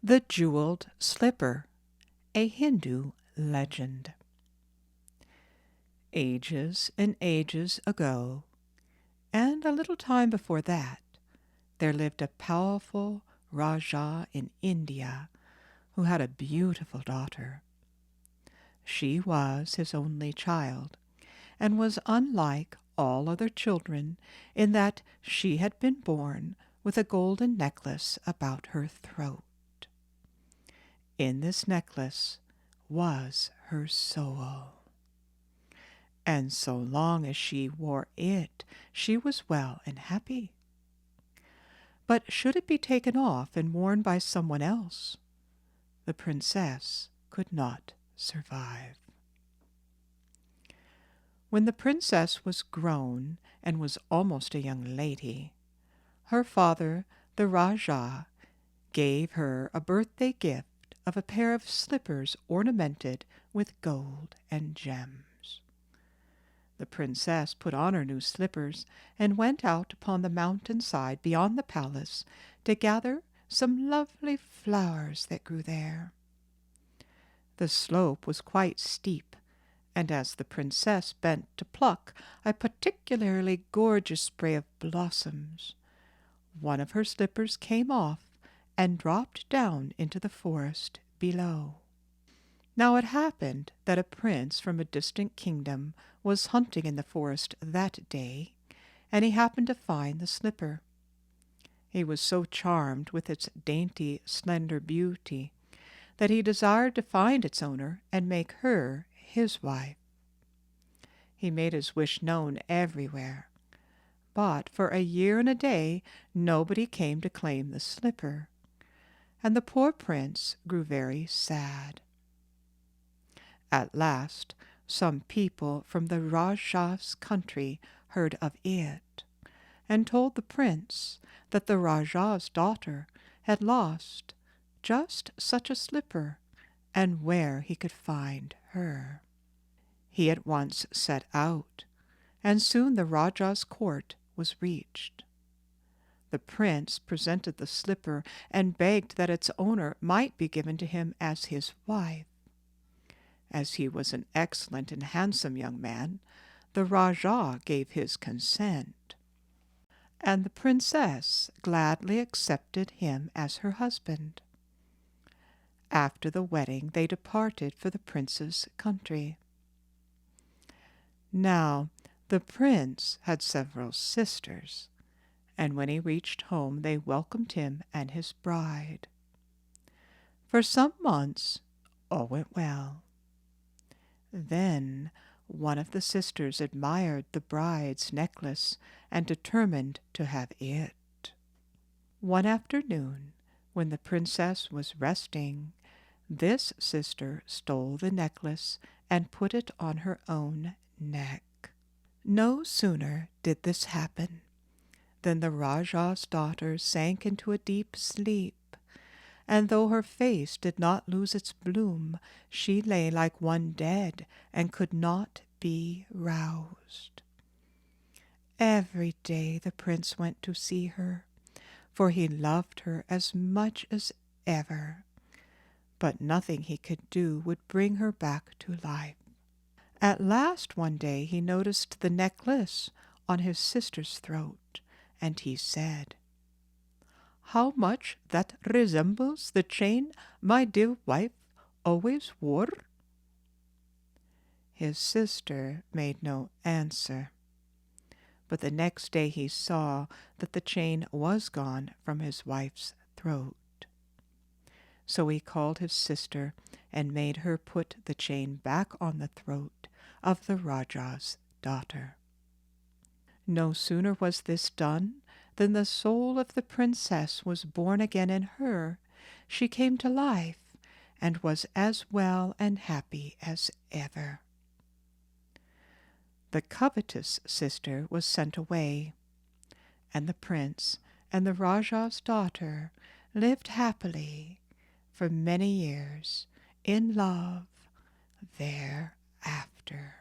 The Jeweled Slipper, a Hindu legend. Ages and ages ago, and a little time before that, there lived a powerful Rajah in India who had a beautiful daughter. She was his only child, and was unlike all other children in that she had been born with a golden necklace about her throat. In this necklace was her soul, and so long as she wore it, she was well and happy. But should it be taken off and worn by someone else, the princess could not survive. When the princess was grown and was almost a young lady, her father, the Rajah, gave her a birthday gift of a pair of slippers ornamented with gold and gems. The princess put on her new slippers and went out upon the mountain side beyond the palace to gather some lovely flowers that grew there. The slope was quite steep, and as the princess bent to pluck a particularly gorgeous spray of blossoms, one of her slippers came off and dropped down into the forest below. Now it happened that a prince from a distant kingdom was hunting in the forest that day, and he happened to find the slipper. He was so charmed with its dainty, slender beauty that he desired to find its owner and make her his wife. He made his wish known everywhere, but for a year and a day nobody came to claim the slipper, and the poor prince grew very sad. At last some people from the Rajah's country heard of it, and told the prince that the Rajah's daughter had lost just such a slipper, and where he could find her. He at once set out, and soon the Rajah's court was reached. The prince presented the slipper and begged that its owner might be given to him as his wife. As he was an excellent and handsome young man, the Rajah gave his consent, and the princess gladly accepted him as her husband. After the wedding they departed for the prince's country. Now the prince had several sisters, and when he reached home they welcomed him and his bride. For some months all went well. Then one of the sisters admired the bride's necklace and determined to have it. One afternoon, when the princess was resting, this sister stole the necklace and put it on her own neck. No sooner did this happen than the Rajah's daughter sank into a deep sleep, and though her face did not lose its bloom, she lay like one dead and could not be roused. Every day the prince went to see her, for he loved her as much as ever, but nothing he could do would bring her back to life. At last one day he noticed the necklace on his sister's throat, and he said, "How much that resembles the chain my dear wife always wore." His sister made no answer, but the next day he saw that the chain was gone from his wife's throat. So he called his sister and made her put the chain back on the throat of the Rajah's daughter. No sooner was this done than the soul of the princess was born again in her. She came to life and was as well and happy as ever. The covetous sister was sent away, and the prince and the Rajah's daughter lived happily for many years in love thereafter.